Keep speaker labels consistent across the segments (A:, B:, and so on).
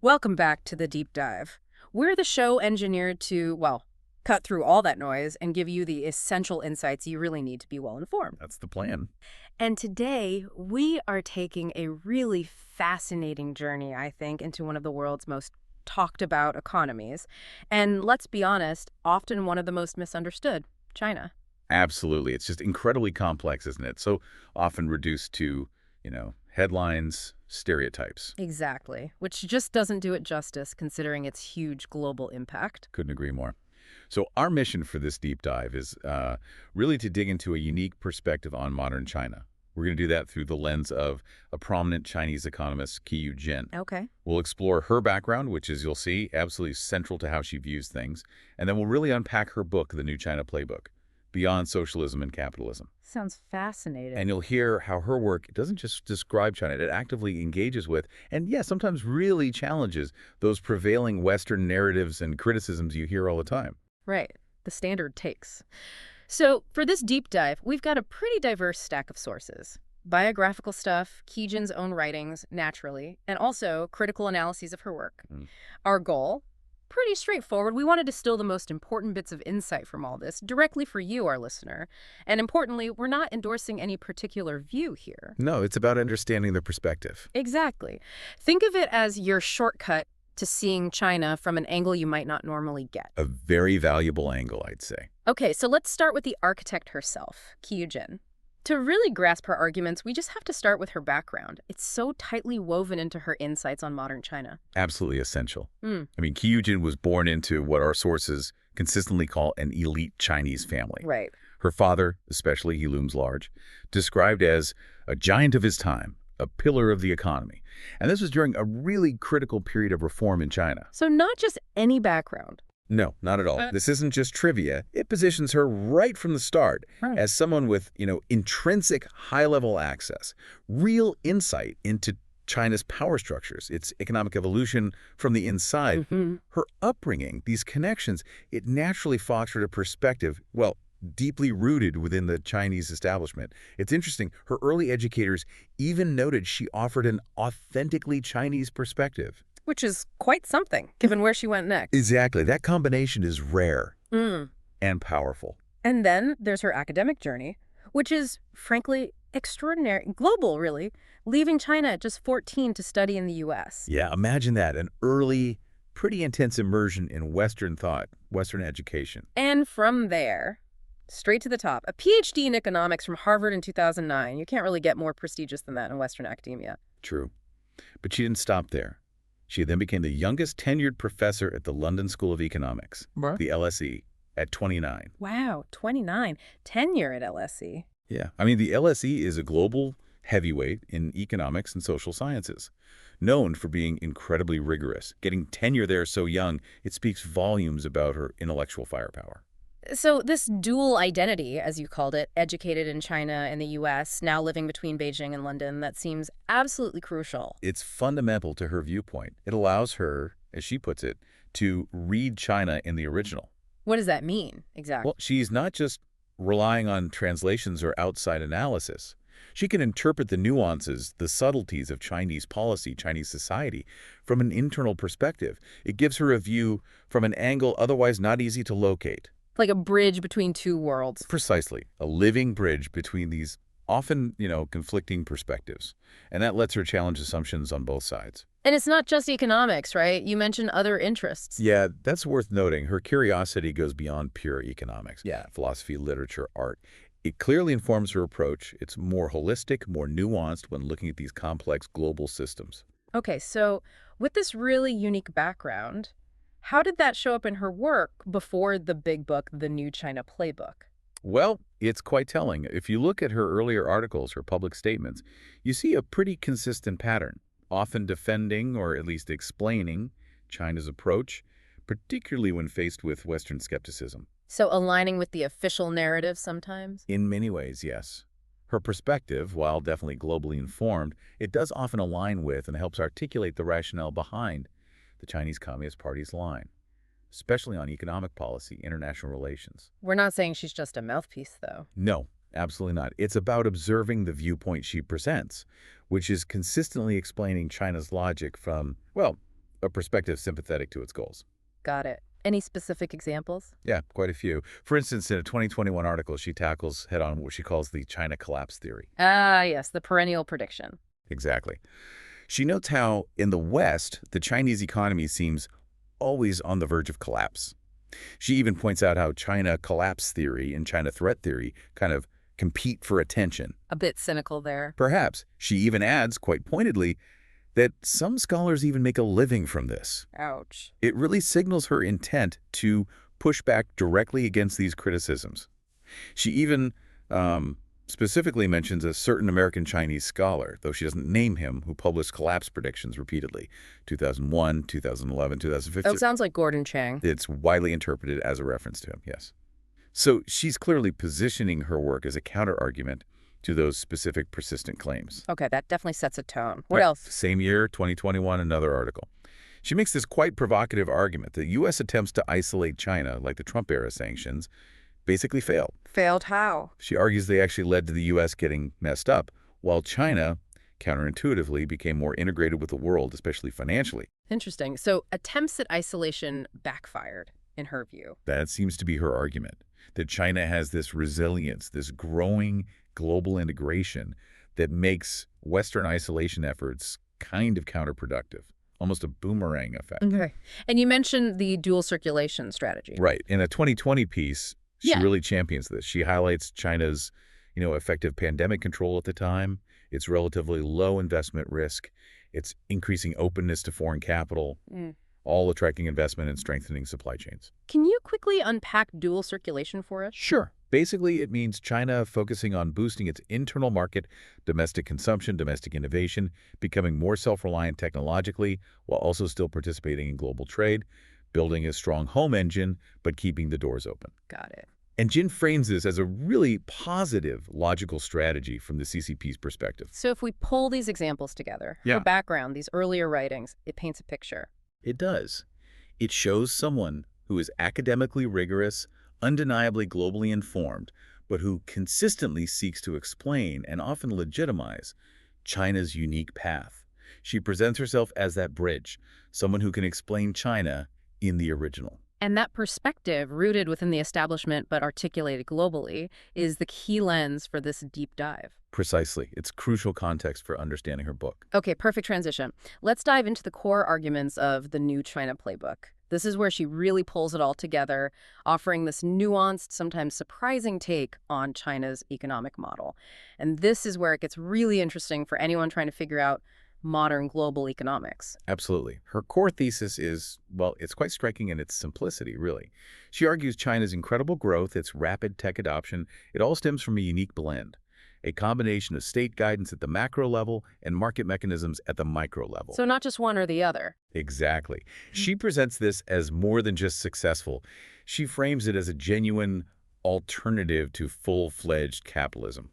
A: Welcome back to the deep dive. We're the show engineered to, well, cut through all that noise and give you the essential insights you really need to be well informed.
B: That's the plan.
A: And today, we are taking a really fascinating journey, I think, into one of the world's most talked about economies. And let's be honest, often one of the most misunderstood, China.
B: Absolutely. It's just incredibly complex, isn't it? So often reduced to, headlines, stereotypes.
A: Exactly, which just doesn't do it justice considering its huge global impact.
B: Couldn't agree more. So our mission for this deep dive is really to dig into a unique perspective on modern China. We're going to do that through the lens of a prominent Chinese economist, Keyu Jin.
A: Okay.
B: We'll explore her background, which is, you'll see, absolutely central to how she views things. And then we'll really unpack her book, The New China Playbook, Beyond Socialism and Capitalism.
A: Sounds fascinating.
B: And you'll hear how her work doesn't just describe China, it actively engages with, and yeah, sometimes really challenges those prevailing Western narratives and criticisms you hear all the time.
A: Right, the standard takes. So for this deep dive, we've got a pretty diverse stack of sources. Biographical stuff, Keijin's own writings, naturally, and also critical analyses of her work. Our goal? Pretty straightforward. We want to distill the most important bits of insight from all this directly for you, our listener. And importantly, we're not endorsing any particular view here.
B: No, it's about understanding the perspective.
A: Exactly. Think of it as your shortcut to seeing China from an angle you might not normally get.
B: A very valuable angle, I'd say.
A: Okay, so let's start with the architect herself, Keyu Jin. To really grasp her arguments, we just have to start with her background. It's so tightly woven into her insights on modern China.
B: Absolutely essential. Keyu Jin was born into what our sources consistently call an elite Chinese family.
A: Right.
B: Her father, especially, he looms large, described as a giant of his time, a pillar of the economy. And this was during a really critical period of reform in China.
A: So not just any background.
B: No, not at all. This isn't just trivia. It positions her right from the start as someone with, intrinsic high-level access, real insight into China's power structures, its economic evolution from the inside. Her upbringing, these connections, it naturally fostered a perspective, well, deeply rooted within the Chinese establishment. It's interesting, her early educators even noted she offered an authentically Chinese perspective.
A: Which is quite something, given where she went next.
B: Exactly. That combination is rare and powerful.
A: And then there's her academic journey, which is, frankly, extraordinary, global, really, leaving China at just 14 to study in the U.S.
B: Yeah, imagine that, an early, pretty intense immersion in Western thought, Western education.
A: And from there, straight to the top, a PhD in economics from Harvard in 2009. You can't really get more prestigious than that in Western academia.
B: True. But she didn't stop there. She then became the youngest tenured professor at the London School of Economics, the LSE, at 29.
A: Wow, 29. Tenure at LSE.
B: Yeah, the LSE is a global heavyweight in economics and social sciences, known for being incredibly rigorous. Getting tenure there so young, it speaks volumes about her intellectual firepower.
A: So this dual identity, as you called it, educated in China and the U.S., now living between Beijing and London, that seems absolutely crucial.
B: It's fundamental to her viewpoint. It allows her, as she puts it, to read China in the original.
A: What does that mean, exactly?
B: Well, she's not just relying on translations or outside analysis. She can interpret the nuances, the subtleties of Chinese policy, Chinese society, from an internal perspective. It gives her a view from an angle otherwise not easy to locate.
A: Like a bridge between two worlds.
B: Precisely. A living bridge between these often, conflicting perspectives. And that lets her challenge assumptions on both sides.
A: And it's not just economics, right? You mentioned other interests.
B: Yeah, that's worth noting. Her curiosity goes beyond pure economics. Yeah. Philosophy, literature, art. It clearly informs her approach. It's more holistic, more nuanced when looking at these complex global systems.
A: Okay, so with this really unique background, how did that show up in her work before the big book, The New China Playbook?
B: Well, it's quite telling. If you look at her earlier articles, her public statements, you see a pretty consistent pattern, often defending or at least explaining China's approach, particularly when faced with Western skepticism.
A: So aligning with the official narrative sometimes?
B: In many ways, yes. Her perspective, while definitely globally informed, it does often align with and helps articulate the rationale behind the Chinese Communist Party's line, especially on economic policy, international relations.
A: We're not saying she's just a mouthpiece, though.
B: No, absolutely not. It's about observing the viewpoint she presents, which is consistently explaining China's logic from, well, a perspective sympathetic to its goals.
A: Got it. Any specific examples?
B: Yeah, quite a few. For instance, in a 2021 article, she tackles head-on what she calls the China collapse theory.
A: Ah, yes, the perennial prediction.
B: Exactly. She notes how, in the West, the Chinese economy seems always on the verge of collapse. She even points out how China collapse theory and China threat theory kind of compete for attention.
A: A bit cynical there.
B: Perhaps, she even adds, quite pointedly, that some scholars even make a living from this.
A: Ouch.
B: It really signals her intent to push back directly against these criticisms. She even specifically mentions a certain American Chinese scholar, though she doesn't name him, who published collapse predictions repeatedly, 2001, 2011, 2015.
A: Oh, sounds like Gordon Chang.
B: It's widely interpreted as a reference to him, yes. So she's clearly positioning her work as a counter-argument to those specific persistent claims.
A: Okay, that definitely sets a tone. What
B: Right.
A: else?
B: Same year, 2021, another article. She makes this quite provocative argument that U.S. attempts to isolate China, like the Trump-era sanctions, basically failed.
A: Failed how?
B: She argues they actually led to the U.S. getting messed up, while China, counterintuitively, became more integrated with the world, especially financially.
A: Interesting. So attempts at isolation backfired, in her view.
B: That seems to be her argument, that China has this resilience, this growing global integration that makes Western isolation efforts kind of counterproductive, almost a boomerang effect.
A: Okay. And you mentioned the dual circulation strategy.
B: Right. In a 2020 piece, she
A: Yeah.
B: really champions this. She highlights China's, effective pandemic control at the time, its relatively low investment risk, its increasing openness to foreign capital, all attracting investment and strengthening supply chains.
A: Can you quickly unpack dual circulation for us?
B: Sure. Basically, it means China focusing on boosting its internal market, domestic consumption, domestic innovation, becoming more self-reliant technologically, while also still participating in global trade, building a strong home engine, but keeping the doors open.
A: Got it.
B: And Jin frames this as a really positive, logical strategy from the CCP's perspective.
A: So if we pull these examples together,
B: Yeah.
A: for background, these earlier writings, it paints a picture.
B: It does. It shows someone who is academically rigorous, undeniably globally informed, but who consistently seeks to explain and often legitimize China's unique path. She presents herself as that bridge, someone who can explain China in the original.
A: And that perspective, rooted within the establishment but articulated globally, is the key lens for this deep dive.
B: Precisely. It's crucial context for understanding her book.
A: Okay, perfect transition. Let's dive into the core arguments of the new China Playbook. This is where she really pulls it all together, offering this nuanced, sometimes surprising take on China's economic model. And this is where it gets really interesting for anyone trying to figure out modern global economics.
B: Absolutely. Her core thesis is, well, it's quite striking in its simplicity, really. She argues China's incredible growth, its rapid tech adoption, it all stems from a unique blend, a combination of state guidance at the macro level and market mechanisms at the micro level.
A: So not just one or the other.
B: Exactly. She presents this as more than just successful. She frames it as a genuine alternative to full-fledged capitalism.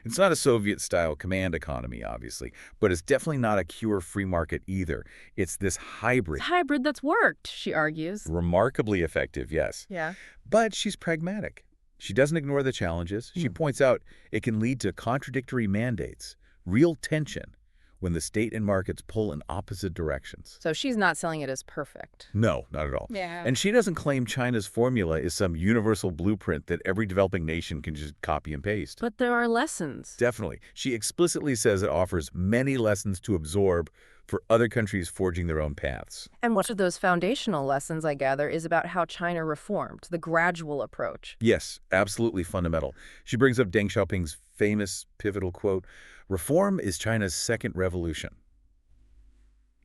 B: It's not a Soviet-style command economy, obviously, but it's definitely not a pure free market either. It's this hybrid.
A: It's a hybrid that's worked, she argues.
B: Remarkably effective, yes.
A: Yeah.
B: But she's pragmatic. She doesn't ignore the challenges. She points out it can lead to contradictory mandates, real tension, when the state and markets pull in opposite directions.
A: So she's not selling it as perfect.
B: No, not at all.
A: Yeah.
B: And she doesn't claim China's formula is some universal blueprint that every developing nation can just copy and paste.
A: But there are lessons.
B: Definitely. She explicitly says it offers many lessons to absorb for other countries forging their own paths.
A: And one of those foundational lessons, I gather, is about how China reformed, the gradual approach.
B: Yes, absolutely fundamental. She brings up Deng Xiaoping's famous pivotal quote, "Reform is China's second revolution."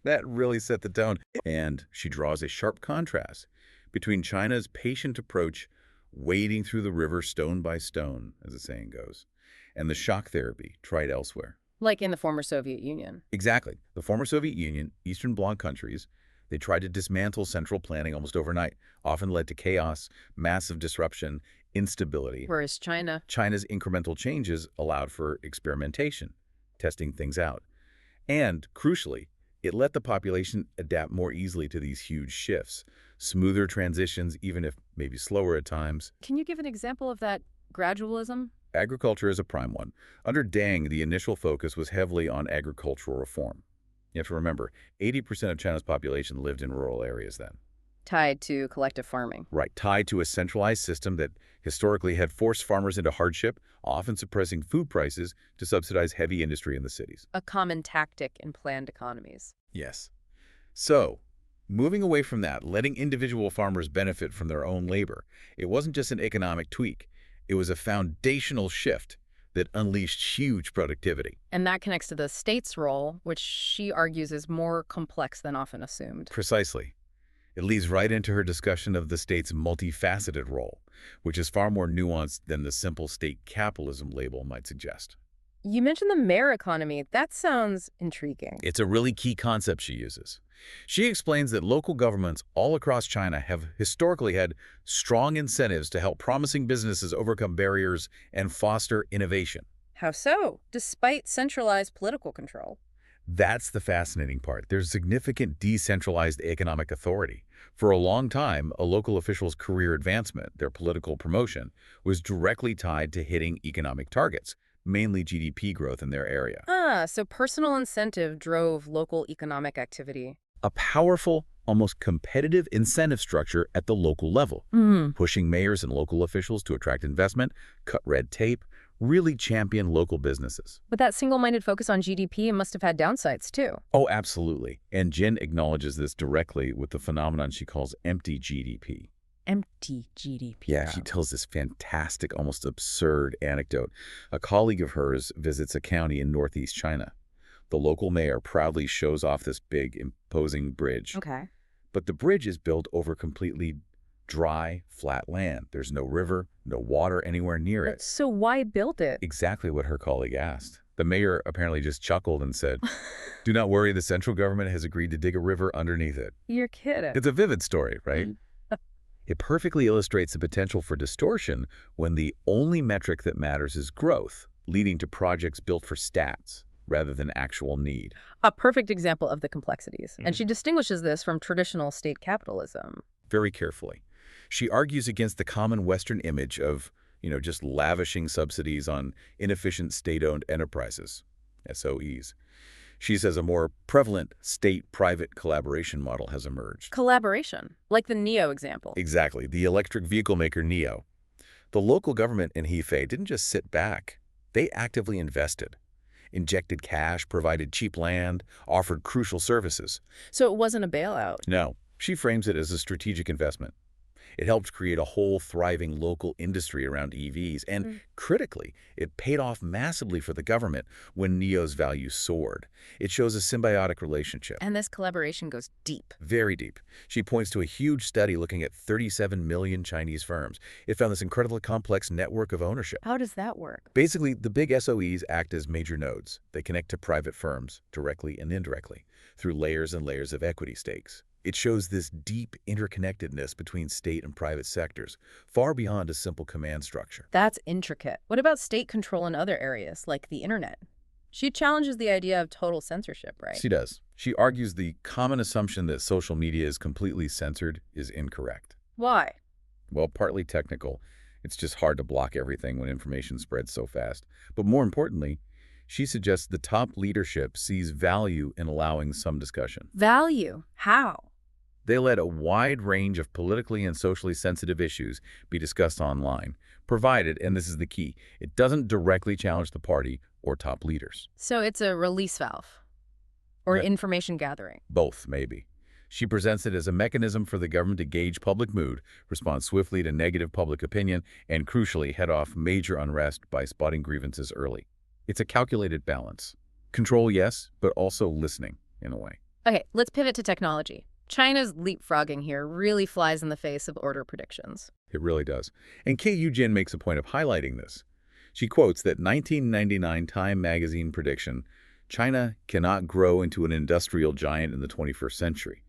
B: That really set the tone. And she draws a sharp contrast between China's patient approach, wading through the river stone by stone, as the saying goes, and the shock therapy tried elsewhere.
A: Like in the former Soviet Union.
B: Exactly. The former Soviet Union, Eastern Bloc countries, they tried to dismantle central planning almost overnight, often led to chaos, massive disruption, instability.
A: Whereas
B: China's incremental changes allowed for experimentation, testing things out. And, crucially, it let the population adapt more easily to these huge shifts, smoother transitions, even if maybe slower at times.
A: Can you give an example of that gradualism?
B: Agriculture is a prime one. Under Deng, the initial focus was heavily on agricultural reform. You have to remember, 80% of China's population lived in rural areas then.
A: Tied to collective farming.
B: Right, tied to a centralized system that historically had forced farmers into hardship, often suppressing food prices to subsidize heavy industry in the cities.
A: A common tactic in planned economies.
B: Yes. So, moving away from that, letting individual farmers benefit from their own labor, it wasn't just an economic tweak. It was a foundational shift that unleashed huge productivity.
A: And that connects to the state's role, which she argues is more complex than often assumed.
B: Precisely. It leads right into her discussion of the state's multifaceted role, which is far more nuanced than the simple state capitalism label might suggest.
A: You mentioned the mare economy. That sounds intriguing.
B: It's a really key concept she uses. She explains that local governments all across China have historically had strong incentives to help promising businesses overcome barriers and foster innovation.
A: How so? Despite centralized political control.
B: That's the fascinating part. There's significant decentralized economic authority. For a long time, a local official's career advancement, their political promotion, was directly tied to hitting economic targets, mainly GDP growth in their area.
A: So personal incentive drove local economic activity.
B: A powerful, almost competitive incentive structure at the local level, pushing mayors and local officials to attract investment, cut red tape, really champion local businesses.
A: But that single-minded focus on GDP must have had downsides, too.
B: Oh, absolutely. And Jin acknowledges this directly with the phenomenon she calls empty GDP.
A: Empty GDP.
B: Yeah, she tells this fantastic, almost absurd anecdote. A colleague of hers visits a county in northeast China. The local mayor proudly shows off this big, imposing bridge.
A: Okay.
B: But the bridge is built over completely dry, flat land. There's no river, no water anywhere near it.
A: So why build it?
B: Exactly what her colleague asked. The mayor apparently just chuckled and said, "Do not worry, the central government has agreed to dig a river underneath it."
A: You're kidding.
B: It's a vivid story, right? It perfectly illustrates the potential for distortion when the only metric that matters is growth, leading to projects built for stats rather than actual need.
A: A perfect example of the complexities. And she distinguishes this from traditional state capitalism.
B: Very carefully. She argues against the common Western image of, just lavishing subsidies on inefficient state-owned enterprises, SOEs. She says a more prevalent state-private collaboration model has emerged.
A: Collaboration, like the NEO example.
B: Exactly, the electric vehicle maker NEO. The local government in Hefei didn't just sit back. They actively invested, injected cash, provided cheap land, offered crucial services.
A: So it wasn't a bailout.
B: No, she frames it as a strategic investment. It helped create a whole thriving local industry around EVs, and critically, it paid off massively for the government when NEO's value soared. It shows a symbiotic relationship.
A: And this collaboration goes deep.
B: Very deep. She points to a huge study looking at 37 million Chinese firms. It found this incredibly complex network of ownership.
A: How does that work?
B: Basically, the big SOEs act as major nodes. They connect to private firms, directly and indirectly, through layers and layers of equity stakes. It shows this deep interconnectedness between state and private sectors, far beyond a simple command structure.
A: That's intricate. What about state control in other areas, like the internet? She challenges the idea of total censorship, right?
B: She does. She argues the common assumption that social media is completely censored is incorrect.
A: Why?
B: Well, partly technical. It's just hard to block everything when information spreads so fast. But more importantly, she suggests the top leadership sees value in allowing some discussion.
A: Value? How?
B: They let a wide range of politically and socially sensitive issues be discussed online, provided, and this is the key, it doesn't directly challenge the party or top leaders.
A: So it's a release valve? Or information gathering?
B: Both, maybe. She presents it as a mechanism for the government to gauge public mood, respond swiftly to negative public opinion, and crucially head off major unrest by spotting grievances early. It's a calculated balance. Control, yes, but also listening, in a way.
A: Okay, let's pivot to technology. China's leapfrogging here really flies in the face of order predictions.
B: It really does. And Keyu Jin makes a point of highlighting this. She quotes that 1999 Time magazine prediction, China cannot grow into an industrial giant in the 21st century,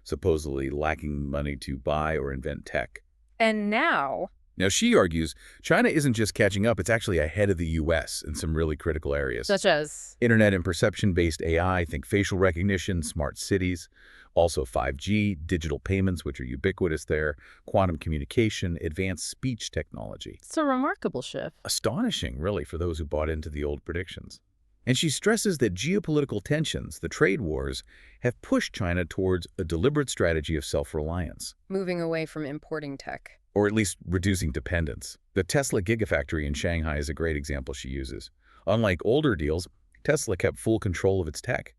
B: supposedly lacking money to buy or invent tech.
A: And now
B: she argues China isn't just catching up, it's actually ahead of the U.S. in some really critical areas.
A: Such as?
B: Internet and perception-based AI, think facial recognition, smart cities, also 5G, digital payments, which are ubiquitous there, quantum communication, advanced speech technology.
A: It's a remarkable shift.
B: Astonishing, really, for those who bought into the old predictions. And she stresses that geopolitical tensions, the trade wars, have pushed China towards a deliberate strategy of self-reliance,
A: Moving away from importing tech.
B: or at least reducing dependence. The Tesla Gigafactory in Shanghai is a great example she uses. Unlike older deals, Tesla kept full control of its tech.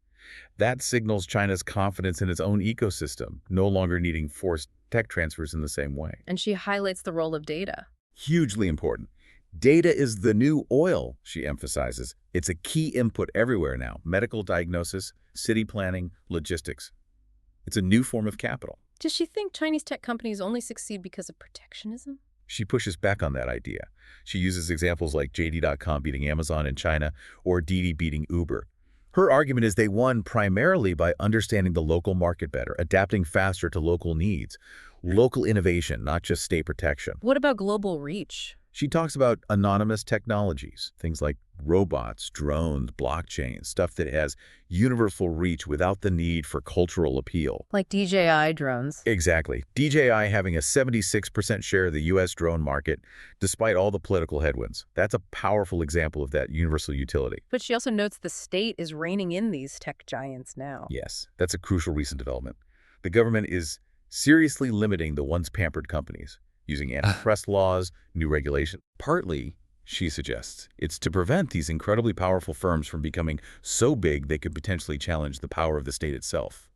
B: That signals China's confidence in its own ecosystem, no longer needing forced tech transfers in the same way.
A: And she highlights the role of data.
B: Hugely important. Data is the new oil, she emphasizes. It's a key input everywhere now. Medical diagnosis, city planning, logistics. It's a new form of capital.
A: Does she think Chinese tech companies only succeed because of protectionism?
B: She pushes back on that idea. She uses examples like JD.com beating Amazon in China or Didi beating Uber. Her argument is they won primarily by understanding the local market better, adapting faster to local needs, local innovation, not just state protection.
A: What about global reach?
B: She talks about anonymous technologies, things like robots, drones, blockchain, stuff that has universal reach without the need for cultural appeal.
A: Like DJI drones.
B: Exactly. DJI having a 76% share of the U.S. drone market, despite all the political headwinds. That's a powerful example of that universal utility.
A: But she also notes the state is reining in these tech giants now.
B: Yes, that's a crucial recent development. The government is seriously limiting the once pampered companies, using antitrust laws, new regulation. Partly, she suggests, it's to prevent these incredibly powerful firms from becoming so big they could potentially challenge the power of the state itself.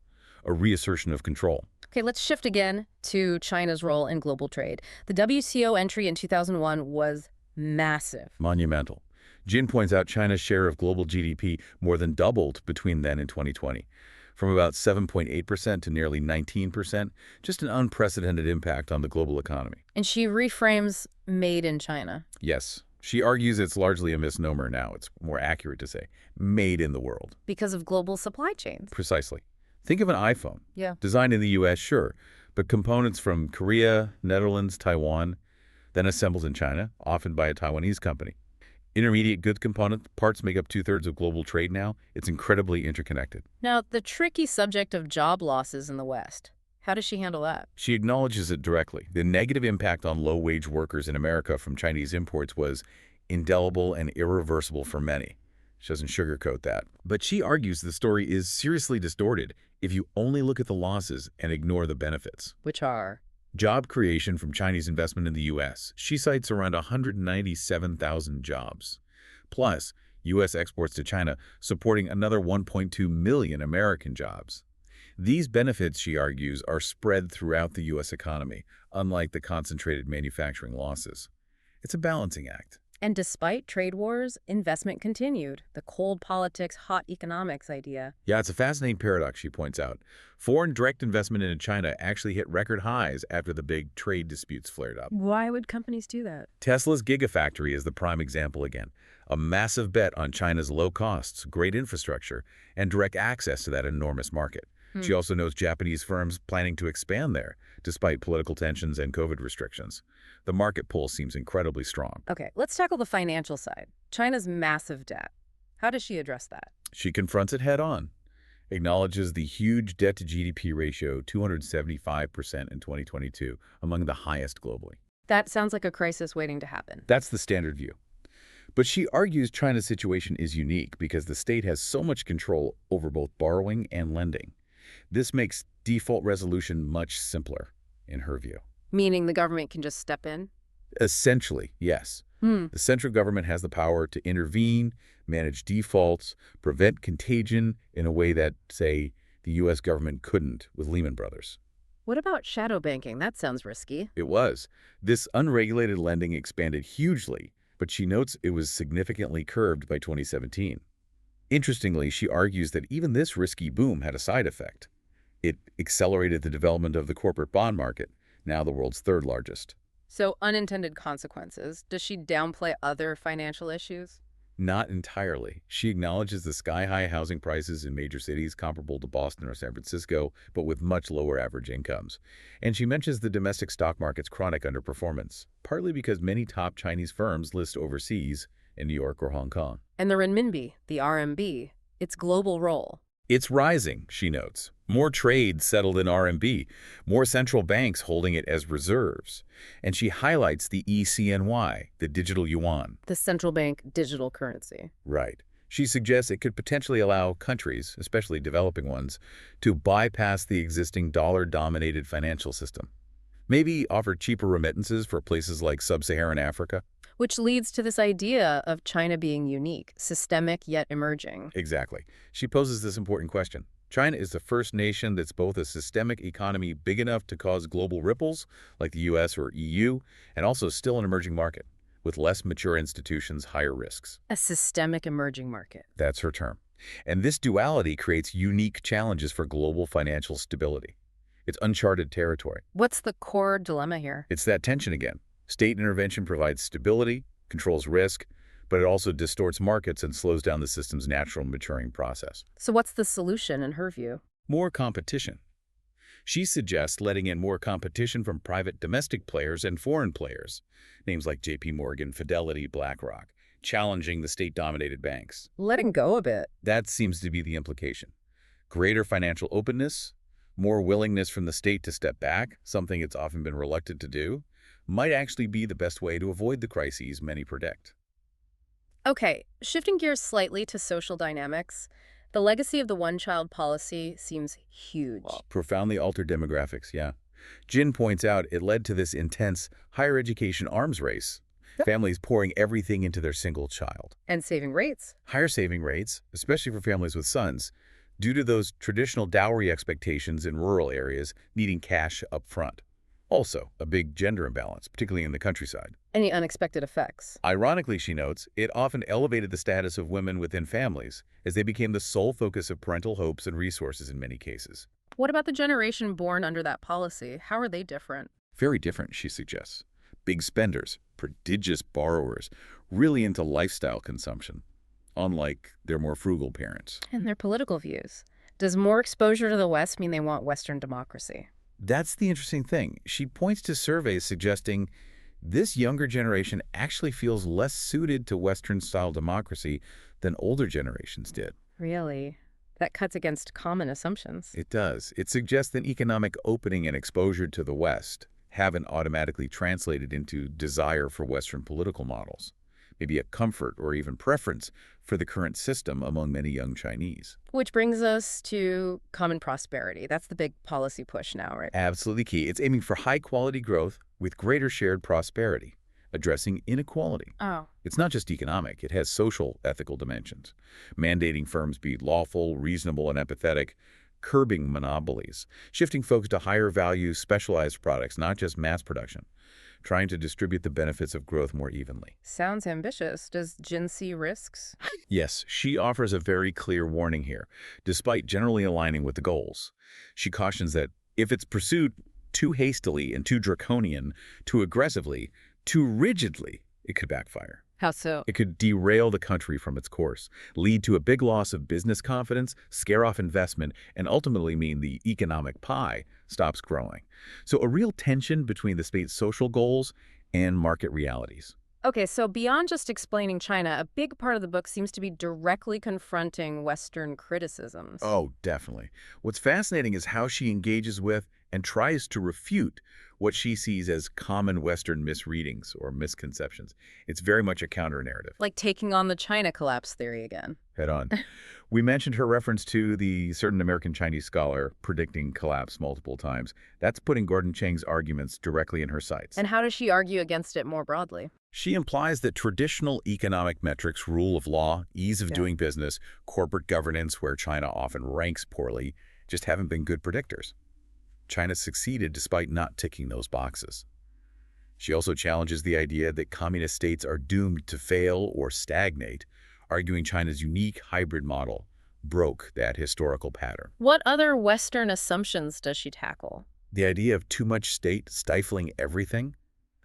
B: A reassertion of control.
A: Okay, let's shift again to China's role in global trade. The WTO entry in 2001 was massive.
B: Monumental. Jin points out China's share of global GDP more than doubled between then and 2020. From about 7.8% to nearly 19%, just an unprecedented impact on the global economy.
A: And she reframes made in China.
B: Yes, she argues it's largely a misnomer now. It's more accurate to say made in the world.
A: Because of global supply chains.
B: Precisely. Think of an iPhone.
A: Yeah.
B: Designed in the U.S., sure, but components from Korea, Netherlands, Taiwan, then assembled in China, often by a Taiwanese company. Intermediate goods component parts make up 2/3 of global trade now. It's incredibly interconnected.
A: Now, the tricky subject of job losses in the West. How does she handle that?
B: She acknowledges it directly. The negative impact on low-wage workers in America from Chinese imports was indelible and irreversible for many. She doesn't sugarcoat that. But she argues the story is seriously distorted if you only look at the losses and ignore the benefits.
A: Which are?
B: Job creation from Chinese investment in the U.S. She cites around 197,000 jobs. Plus, U.S. exports to China supporting another 1.2 million American jobs. These benefits, she argues, are spread throughout the U.S. economy, unlike the concentrated manufacturing losses. It's a balancing act.
A: And despite trade wars, investment continued. The cold politics, hot economics idea.
B: Yeah, it's a fascinating paradox, she points out. Foreign direct investment into China actually hit record highs after the big trade disputes flared up.
A: Why would companies do that?
B: Tesla's Gigafactory is the prime example again. A massive bet on China's low costs, great infrastructure, and direct access to that enormous market. She also knows Japanese firms planning to expand there, despite political tensions and COVID restrictions. The market pull seems incredibly strong.
A: Okay, let's tackle the financial side. China's massive debt. How does she address that?
B: She confronts it head-on, acknowledges the huge debt-to-GDP ratio, 275% in 2022, among the highest globally.
A: That sounds like a crisis waiting to happen.
B: That's the standard view. But she argues China's situation is unique because the state has so much control over both borrowing and lending. This makes default resolution much simpler, in her view.
A: Meaning the government can just step in?
B: Essentially, yes. The central government has the power to intervene, manage defaults, prevent contagion in a way that, say, the U.S. government couldn't with Lehman Brothers.
A: What about shadow banking? That sounds risky.
B: It was. This unregulated lending expanded hugely, but she notes it was significantly curbed by 2017. Interestingly, she argues that even this risky boom had a side effect. It accelerated the development of the corporate bond market, now the world's third largest.
A: So unintended consequences. Does she downplay other financial issues?
B: Not entirely. She acknowledges the sky-high housing prices in major cities comparable to Boston or San Francisco, but with much lower average incomes. And she mentions the domestic stock market's chronic underperformance, partly because many top Chinese firms list overseas in New York or Hong Kong.
A: And the renminbi, the RMB, its global role.
B: It's rising, she notes. More trade settled in RMB, more central banks holding it as reserves. And she highlights the ECNY, the digital yuan.
A: The central bank digital currency.
B: Right. She suggests it could potentially allow countries, especially developing ones, to bypass the existing dollar-dominated financial system. Maybe offer cheaper remittances for places like sub-Saharan Africa.
A: Which leads to this idea of China being unique, systemic yet emerging.
B: Exactly. She poses this important question. China is the first nation that's both a systemic economy big enough to cause global ripples, like the US or EU, and also still an emerging market, with less mature institutions, higher risks.
A: A systemic emerging market.
B: That's her term. And this duality creates unique challenges for global financial stability. It's uncharted territory.
A: What's the core dilemma here?
B: It's that tension again. State intervention provides stability, controls risk, but it also distorts markets and slows down the system's natural maturing process.
A: So what's the solution in her view?
B: More competition. She suggests letting in more competition from private domestic players and foreign players, names like JP Morgan, Fidelity, BlackRock, challenging the state-dominated banks.
A: Letting go a bit.
B: That seems to be the implication. Greater financial openness, more willingness from the state to step back, something it's often been reluctant to do, might actually be the best way to avoid the crises many predict.
A: Okay, shifting gears slightly to social dynamics, the legacy of the one-child policy seems huge.
B: Profoundly altered demographics, yeah. Jin points out it led to this intense higher education arms race, families pouring everything into their single child.
A: And saving rates.
B: Higher saving rates, especially for families with sons, due to those traditional dowry expectations in rural areas needing cash up front. Also, a big gender imbalance, particularly in the countryside.
A: Any unexpected effects?
B: Ironically, she notes, it often elevated the status of women within families as they became the sole focus of parental hopes and resources in many cases.
A: What about the generation born under that policy? How are they different?
B: Very different, she suggests. Big spenders, prodigious borrowers, really into lifestyle consumption, unlike their more frugal parents.
A: And their political views. Does more exposure to the West mean they want Western democracy?
B: That's the interesting thing. She points to surveys suggesting this younger generation actually feels less suited to Western-style democracy than older generations did.
A: Really? That cuts against common assumptions.
B: It does. It suggests that economic opening and exposure to the West haven't automatically translated into desire for Western political models, maybe a comfort or even preference for the current system among many young Chinese.
A: Which brings us to common prosperity. That's the big policy push now, right?
B: Absolutely key. It's aiming for high-quality growth with greater shared prosperity, addressing inequality.
A: Oh.
B: It's not just economic. It has social, ethical dimensions, mandating firms be lawful, reasonable, and empathetic, curbing monopolies, shifting folks to higher value, specialized products, not just mass production, trying to distribute the benefits of growth more evenly.
A: Sounds ambitious. Does Jin see risks?
B: Yes, she offers a very clear warning here, despite generally aligning with the goals. She cautions that if it's pursued too hastily and too draconian, too aggressively, too rigidly, it could backfire.
A: How so?
B: It could derail the country from its course, lead to a big loss of business confidence, scare off investment, and ultimately mean the economic pie stops growing. So a real tension between the state's social goals and market realities.
A: Okay, so beyond just explaining China, a big part of the book seems to be directly confronting Western criticisms.
B: Oh, definitely. What's fascinating is how she engages with and tries to refute what she sees as common Western misreadings or misconceptions. It's very much a counter-narrative.
A: Like taking on the China collapse theory again.
B: Head on. We mentioned her reference to the certain American Chinese scholar predicting collapse multiple times. That's putting Gordon Chang's arguments directly in her sights.
A: And how does she argue against it more broadly?
B: She implies that traditional economic metrics, rule of law, ease of doing business, corporate governance, where China often ranks poorly, just haven't been good predictors. China succeeded despite not ticking those boxes. She also challenges the idea that communist states are doomed to fail or stagnate, arguing China's unique hybrid model broke that historical pattern.
A: What other Western assumptions does she tackle?
B: The idea of too much state stifling everything,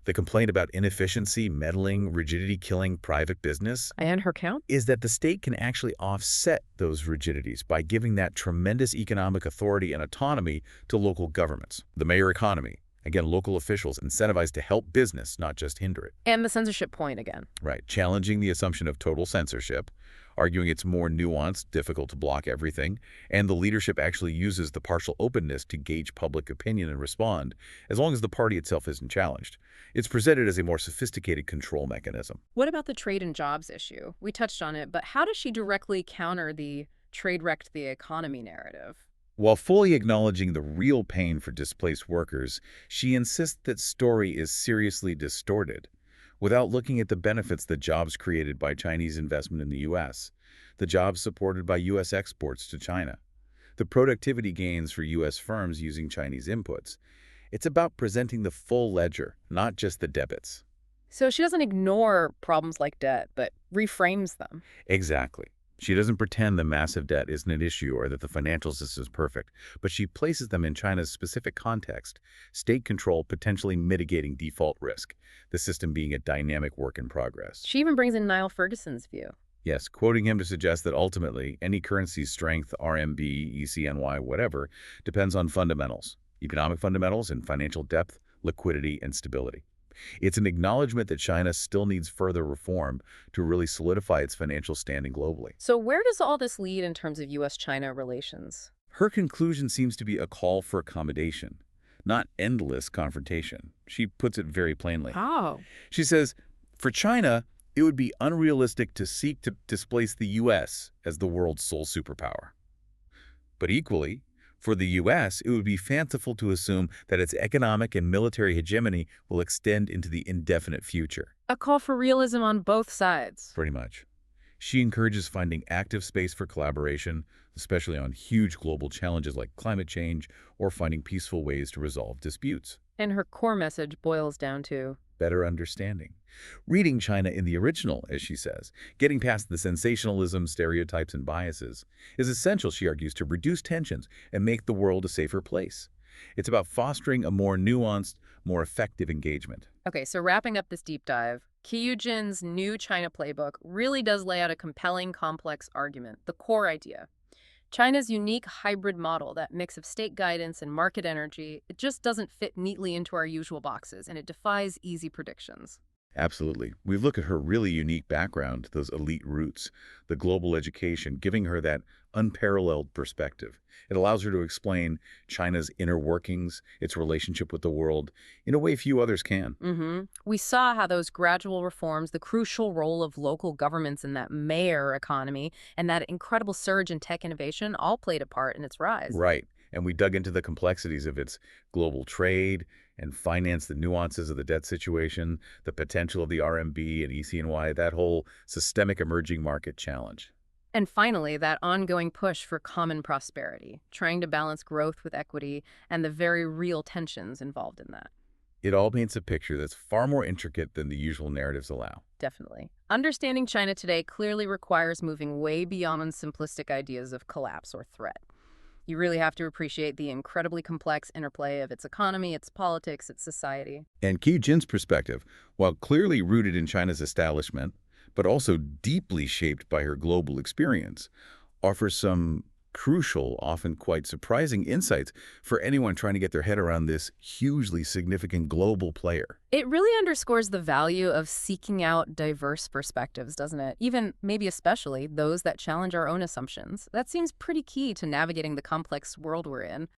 B: the complaint about inefficiency, meddling, rigidity killing private business,
A: And her count?
B: is that the state can actually offset those rigidities by giving that tremendous economic authority and autonomy to local governments. The mayor economy, Again, local officials incentivized to help business, not just hinder it.
A: And the censorship point again.
B: Right, challenging the assumption of total censorship, arguing it's more nuanced, difficult to block everything, and the leadership actually uses the partial openness to gauge public opinion and respond, as long as the party itself isn't challenged. It's presented as a more sophisticated control mechanism.
A: What about the trade and jobs issue? We touched on it, but how does she directly counter the trade wrecked the economy narrative?
B: While fully acknowledging the real pain for displaced workers, she insists that story is seriously distorted, without looking at the benefits the jobs created by Chinese investment in the U.S., the jobs supported by U.S. exports to China, the productivity gains for U.S. firms using Chinese inputs. It's about presenting the full ledger, not just the debits.
A: So she doesn't ignore problems like debt, but reframes them.
B: Exactly. She doesn't pretend the massive debt isn't an issue or that the financial system is perfect, but she places them in China's specific context, state control potentially mitigating default risk, the system being a dynamic work in progress.
A: She even brings in Niall Ferguson's view.
B: Yes, quoting him to suggest that ultimately any currency's strength, RMB, ECNY, whatever, depends on fundamentals, economic fundamentals and financial depth, liquidity, and stability. It's an acknowledgement that China still needs further reform to really solidify its financial standing globally.
A: So where does all this lead in terms of U.S.-China relations?
B: Her conclusion seems to be a call for accommodation, not endless confrontation. She puts it very plainly.
A: How?
B: She says, for China, it would be unrealistic to seek to displace the U.S. as the world's sole superpower. But equally, for the U.S., it would be fanciful to assume that its economic and military hegemony will extend into the indefinite future.
A: A call for realism on both sides.
B: Pretty much. She encourages finding active space for collaboration, especially on huge global challenges like climate change or finding peaceful ways to resolve disputes.
A: And her core message boils down to
B: Better understanding. Reading China in the original, as she says, getting past the sensationalism, stereotypes, and biases, is essential, she argues, to reduce tensions and make the world a safer place. It's about fostering a more nuanced, more effective engagement.
A: Okay, so wrapping up this deep dive, Keyu Jin's new China Playbook really does lay out a compelling, complex argument, the core idea. China's unique hybrid model, that mix of state guidance and market energy, it just doesn't fit neatly into our usual boxes, and it defies easy predictions.
B: Absolutely. We look at her really unique background, those elite roots, the global education, giving her that unparalleled perspective. It allows her to explain China's inner workings, its relationship with the world, in a way few others can.
A: We saw how those gradual reforms, the crucial role of local governments in that mayor economy, and that incredible surge in tech innovation all played a part in its rise.
B: Right. And we dug into the complexities of its global trade and finance, the nuances of the debt situation, the potential of the RMB and ECNY, that whole systemic emerging market challenge.
A: And finally, that ongoing push for common prosperity, trying to balance growth with equity and the very real tensions involved in that.
B: It all paints a picture that's far more intricate than the usual narratives allow.
A: Definitely. Understanding China today clearly requires moving way beyond simplistic ideas of collapse or threat. You really have to appreciate the incredibly complex interplay of its economy, its politics, its society.
B: And Keyu Jin's perspective, while clearly rooted in China's establishment, but also deeply shaped by her global experience, offers some crucial, often quite surprising insights for anyone trying to get their head around this hugely significant global player.
A: It really underscores the value of seeking out diverse perspectives, doesn't it? Even, maybe especially, those that challenge our own assumptions. That seems pretty key to navigating the complex world we're in.